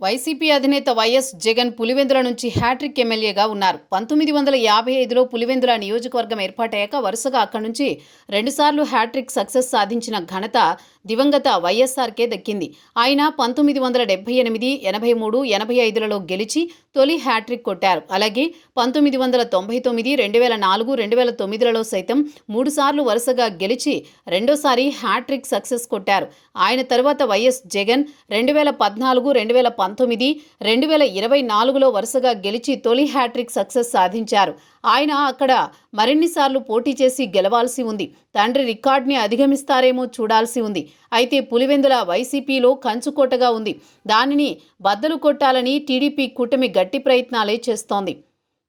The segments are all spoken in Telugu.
వైసీపీ అధినేత వైఎస్ జగన్ పులివెందుల నుంచి హ్యాట్రిక్ ఎమ్మెల్యేగా ఉన్నారు. 1955లో పులివెందుల నియోజకవర్గం ఏర్పాటయ్యాక వరుసగా అక్కడి నుంచి రెండుసార్లు హ్యాట్రిక్ సక్సెస్ సాధించిన ఘనత దివంగత వైఎస్ఆర్కే దక్కింది. ఆయన 1978, 83, 85లలో గెలిచి తొలి హ్యాట్రిక్ కొట్టారు. అలాగే 1999, 2004, 2009లలో సైతం 3 సార్లు వరుసగా గెలిచి రెండోసారి హ్యాట్రిక్ సక్సెస్ కొట్టారు. ఆయన తర్వాత వైఎస్ జగన్ 2014, 2019, 2024లో వరుసగా గెలిచి తొలి హ్యాట్రిక్ సక్సెస్ సాధించారు. ఆయన అక్కడ మరిన్నిసార్లు పోటీ చేసి గెలవాల్సి ఉంది. తండ్రి రికార్డ్ని అధిగమిస్తారేమో చూడాల్సి ఉంది. అయితే పులివెందుల వైసీపీలో కంచుకోటగా ఉంది. దానిని బద్దలు కొట్టాలని టీడీపీ కూటమి గట్టి ప్రయత్నాలే చేస్తోంది.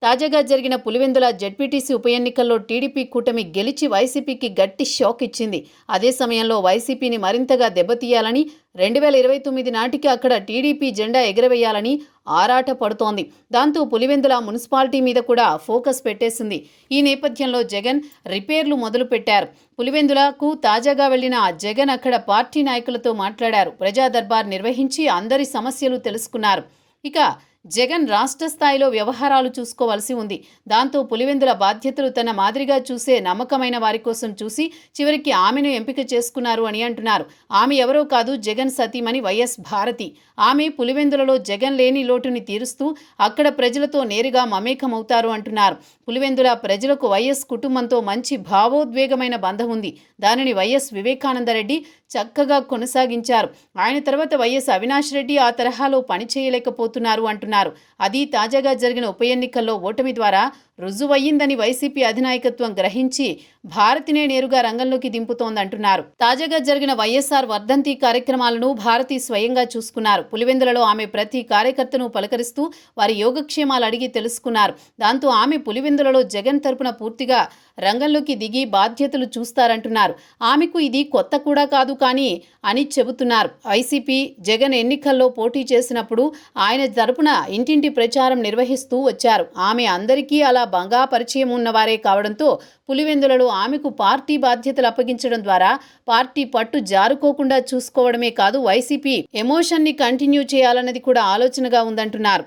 తాజాగా జరిగిన పులివెందుల జెడ్పీటీసీ ఉప ఎన్నికల్లో టీడీపీ కూటమి గెలిచి వైసీపీకి గట్టి షాక్ ఇచ్చింది. అదే సమయంలో వైసీపీని మరింతగా దెబ్బతీయాలని 2029 నాటికి అక్కడ టీడీపీ జెండా ఎగరవేయాలని ఆరాట పడుతోంది. దాంతో పులివెందుల మున్సిపాలిటీ మీద కూడా ఫోకస్ పెట్టేసింది. ఈ నేపథ్యంలో జగన్ రిపేర్లు మొదలుపెట్టారు. పులివెందులకు తాజాగా వెళ్లిన జగన్ అక్కడ పార్టీ నాయకులతో మాట్లాడారు. ప్రజా దర్బార్ నిర్వహించి అందరి సమస్యలు తెలుసుకున్నారు. ఇక జగన్ రాష్ట్ర స్థాయిలో వ్యవహారాలు చూసుకోవాల్సి ఉంది. దాంతో పులివెందుల బాధ్యతలు తన మాదిరిగా చూసే నమ్మకమైన వారి కోసం చూసి చివరికి ఆమెను ఎంపిక చేసుకున్నారు అని అంటున్నారు. ఆమె ఎవరో కాదు, జగన్ సతీమణి వైఎస్ భారతి. ఆమె పులివెందులలో జగన్ లేని లోటుని తీరుస్తూ అక్కడ ప్రజలతో నేరుగా మమేకమవుతారు అంటున్నారు. పులివెందుల ప్రజలకు వైఎస్ కుటుంబంతో మంచి భావోద్వేగమైన బంధం ఉంది. దానిని వైఎస్ వివేకానందరెడ్డి చక్కగా కొనసాగించారు. ఆయన తర్వాత వైఎస్ అవినాష్ రెడ్డి ఆ తరహాలో పనిచేయలేకపోతున్నారు అంటున్నారు. అది తాజాగా జరిగిన ఉప ఎన్నికల్లో ఓటమి ద్వారా రుజువయ్యిందని వైసీపీ అధినాయకత్వం గ్రహించి భారతినే నేరుగా రంగంలోకి దింపుతోందంటున్నారు. తాజాగా జరిగిన వైఎస్ఆర్ వర్ధంతి కార్యక్రమాలను భారతి స్వయంగా చూసుకున్నారు. పులివెందులలో ఆమె ప్రతి కార్యకర్తను పలకరిస్తూ వారి యోగక్షేమాలు అడిగి తెలుసుకున్నారు. దాంతో ఆమె పులివెందులలో జగన్ తరపున పూర్తిగా రంగంలోకి దిగి బాధ్యతలు చూస్తారంటున్నారు. ఆమెకు ఇది కొత్త కూడా కాదు అని చెబుతున్నారు. వైసీపీ జగన్ ఎన్నికల్లో పోటీ చేసినప్పుడు ఆయన తరపున ఇంటింటి ప్రచారం నిర్వహిస్తూ వచ్చారు. ఆమె అందరికీ అలా బాగా పరిచయం ఉన్నవారే కావడంతో పులివెందులలో ఆమెకు పార్టీ బాధ్యతలు అప్పగించడం ద్వారా పార్టీ పట్టు జారుకోకుండా చూసుకోవడమే కాదు, వైసీపీ ఎమోషన్ని కంటిన్యూ చేయాలన్నది కూడా ఆలోచనగా ఉందంటున్నారు.